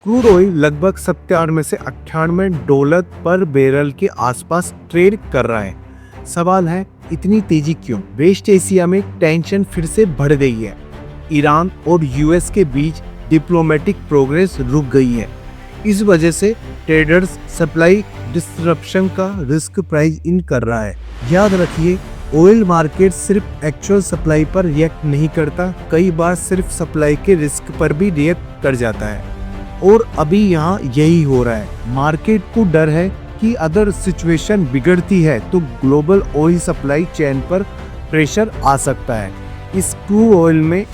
Crude oil लगभग 97 से 98 dollar पर बैरल के आसपास ट्रेड कर रहा है। सवाल है, इतनी तेजी क्यों? वेस्ट एशिया में टेंशन फिर से बढ़ गई है। ईरान और यूएस के बीच डिप्लोमेटिक प्रोग्रेस रुक गई है। इस वजह से ट्रेडर्स सप्लाई डिस्ट्रप्शन का रिस्क प्राइस इन कर रहा है। याद रखिए, ऑयल मार्केट सिर्फ एक्चुअल सप्लाई पर रिएक्ट नहीं करता, कई बार सिर्फ सप्लाई के रिस्क पर भी रिएक्ट कर जाता है। और अभी यहाँ यही हो रहा है। मार्केट को डर है कि अगर सिचुएशन बिगड़ती है तो ग्लोबल ऑयल सप्लाई चेन पर प्रेशर आ सकता है। इस क्रूड ऑयल में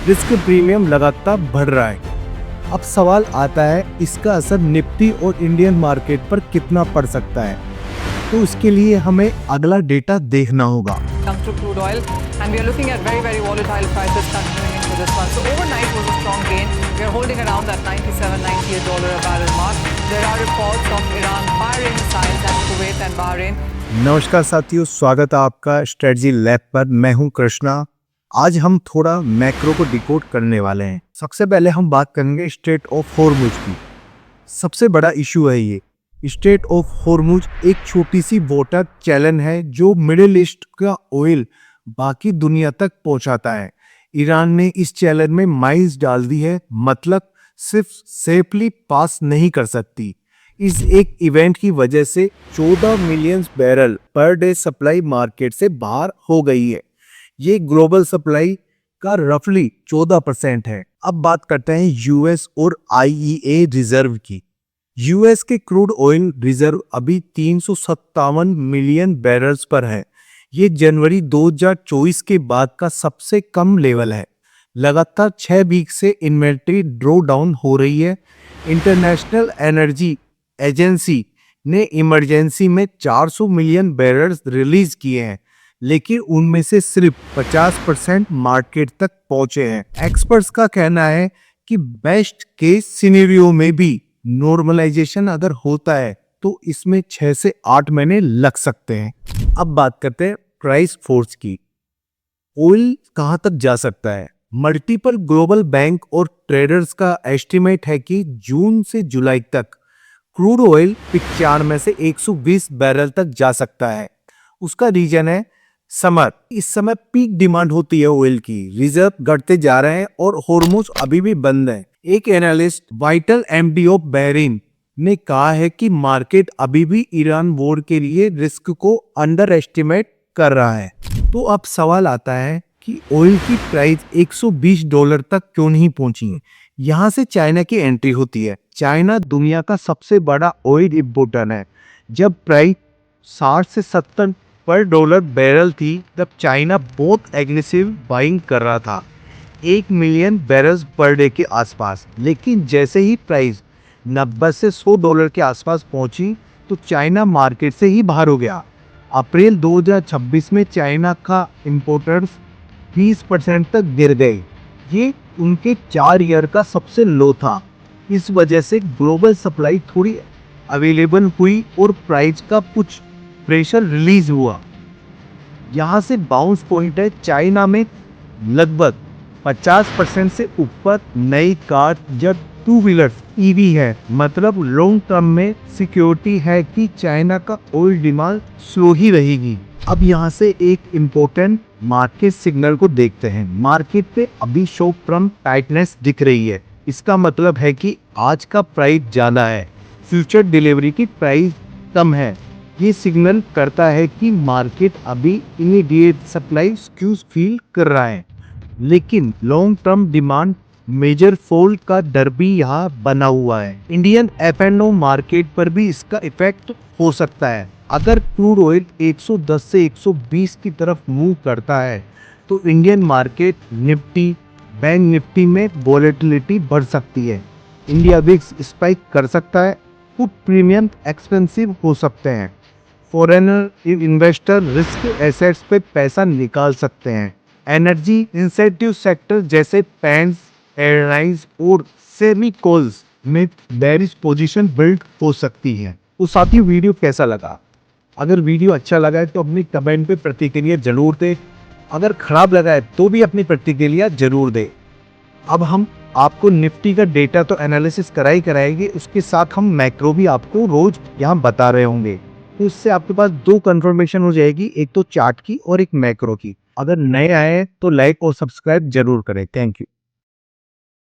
रिस्क प्रीमियम लगातार बढ़ रहा है। अब सवाल आता है, इसका असर निफ्टी और इंडियन मार्केट पर कितना पड़ सकता है? तो इसके लिए हमें अगला डेटा देखना होगा। Comes to crude oil, and we are looking at very volatile prices continuing into this one. So overnight was a strong gain. We are holding around that $97-98 a barrel mark. There are reports of Iran firing missiles at Kuwait and Bahrain. नमस्कार साथियों, स्वागत है आपका strategy lab पर। मैं हूं कृष्णा। आज हम थोड़ा मैक्रो को डिकोड करने वाले हैं। सबसे पहले हम बात करेंगे स्ट्रेट ऑफ हॉर्मुज की। सबसे बड़ा इशू है ये। स्ट्रेट ऑफ हॉर्मुज एक छोटी सी वाटर चैनल है जो मिडिल ईस्ट का ऑयल बाकी दुनिया तक पहुंचाता है। ईरान ने इस चैनल में माइंस डाल दी है, मतलब सिर्फ सेफली पास नहीं कर सकती। इस एक इवेंट की वजह से 14 million barrel per day supply market से बाहर हो गई है। ये ग्लोबल सप्लाई का रफली 14% है। अब बात करते हैं यूएस और आईईए रिजर्व की। यूएस के क्रूड ऑयल रिजर्व अभी 357 मिलियन बैरल्स पर है। ये जनवरी 2024 के बाद का सबसे कम लेवल है। लगातार 6 वीक से इन्वेंट्री ड्रॉ डाउन हो रही है। इंटरनेशनल एनर्जी एजेंसी ने इमरजेंसी में 400 मिलियन बैरल्स रिलीज किए हैं, लेकिन उनमें से सिर्फ 50% मार्केट तक पहुंचे हैं। एक्सपर्ट्स का कहना है कि बेस्ट केस सिनेरियो में भी नॉर्मलाइजेशन अगर होता है तो इसमें 6 से 8 महीने लग सकते हैं। अब बात करते हैं प्राइस फोर्स की। ऑयल कहां तक जा सकता है? मल्टीपल ग्लोबल बैंक और ट्रेडर्स का एस्टिमेट है कि जून से जुलाई तक क्रूड ऑयल 95 से 120 बैरल तक जा सकता है। उसका रीजन है समर। इस समय पीक डिमांड होती है ऑयल की, रिजर्व घटते जा रहे हैं और हॉर्मुज अभी भी बंद है। एक analyst vital MD of Bahrain ने कहा है कि मार्केट अभी भी ईरान वॉर के लिए रिस्क को अंडर एस्टिमेट कर रहा है। तो अब सवाल आता है कि ऑयल की प्राइस $120 तक क्यों नहीं पहुंची है? यहाँ से चाइना की एंट्री होती है। चाइना दुनिया का सबसे बड़ा ऑयल इंपोर्टर है। जब प्राइस 60 से 70 पर डॉलर बैरल थी, तब चाइना बहुत एग्रेसिव बाइंग कर रहा था, 1 मिलियन बैरल्स पर डे के आसपास। लेकिन जैसे ही प्राइस 90 से $100 के आसपास पहुंची तो चाइना मार्केट से ही बाहर हो गया। अप्रैल 2026 में चाइना का इंपोर्टर्स 20% तक गिर गए। ये उनके 4 ईयर का सबसे लो था। इस वजह से ग्लोबल सप्लाई थोड़ी अवेलेबल हुई और प्राइस का कुछ प्रेशर रिलीज हुआ। यहाँ से बाउंस पॉइंट है। चाइना में लगभग 50% से ऊपर नई कार या टू व्हीलर ईवी है, मतलब लॉन्ग टर्म में सिक्योरिटी है कि चाइना का ऑयल डिमांड स्लो ही रहेगी। अब यहाँ से एक इम्पोर्टेंट मार्केट सिग्नल को देखते हैं। मार्केट पे अभी शॉर्ट टर्म टाइटनेस दिख रही है। इसका मतलब है कि आज का प्राइस ज़्यादा है, फ्यूचर डिलीवरी की प्राइस कम है। ये सिग्नल करता है कि मार्केट अभी इमीडिएट सप्लाई स्क्यूज फील कर रहा है, लेकिन long term demand major fall का डर भी यहाँ बना हुआ है। इंडियन एफ&ओ मार्केट पर भी इसका इफेक्ट हो सकता है। अगर क्रूड ऑयल 110 से 120 की तरफ मूव करता है तो Indian market Nifty, bank Nifty में वॉलेटिलिटी बढ़ सकती है। इंडिया विक्स स्पाइक कर सकता है। पुट प्रीमियम एक्सपेंसिव हो सकते हैं। फॉरेनर इन्वेस्टर रिस्क एसेट्स पे पैसा निकाल सकते हैं। एनर्जी इंसेंटिव सेक्टर जैसे पेंट्स, एयरलाइंस और सेमिकॉल्स में बेरिश पोजीशन बिल्ड हो सकती है। तो साथियों, वीडियो कैसा लगा? अगर वीडियो अच्छा लगा है तो अपनी कमेंट पे प्रतिक्रिया जरूर दें। अगर खराब लगा है तो भी अपनी प्रतिक्रिया जरूर दें। अब हम आपको निफ्टी का डेटा तो एनालिसिस कराएगी, उसके साथ हम मैक्रो भी आपको रोज यहाँ बता रहे होंगे। तो इससे आपके पास 2 कंफर्मेशन हो जाएगी, एक तो चार्ट की और एक मैक्रो की। अगर नए आए तो लाइक और सब्सक्राइब जरूर करें। Thank you.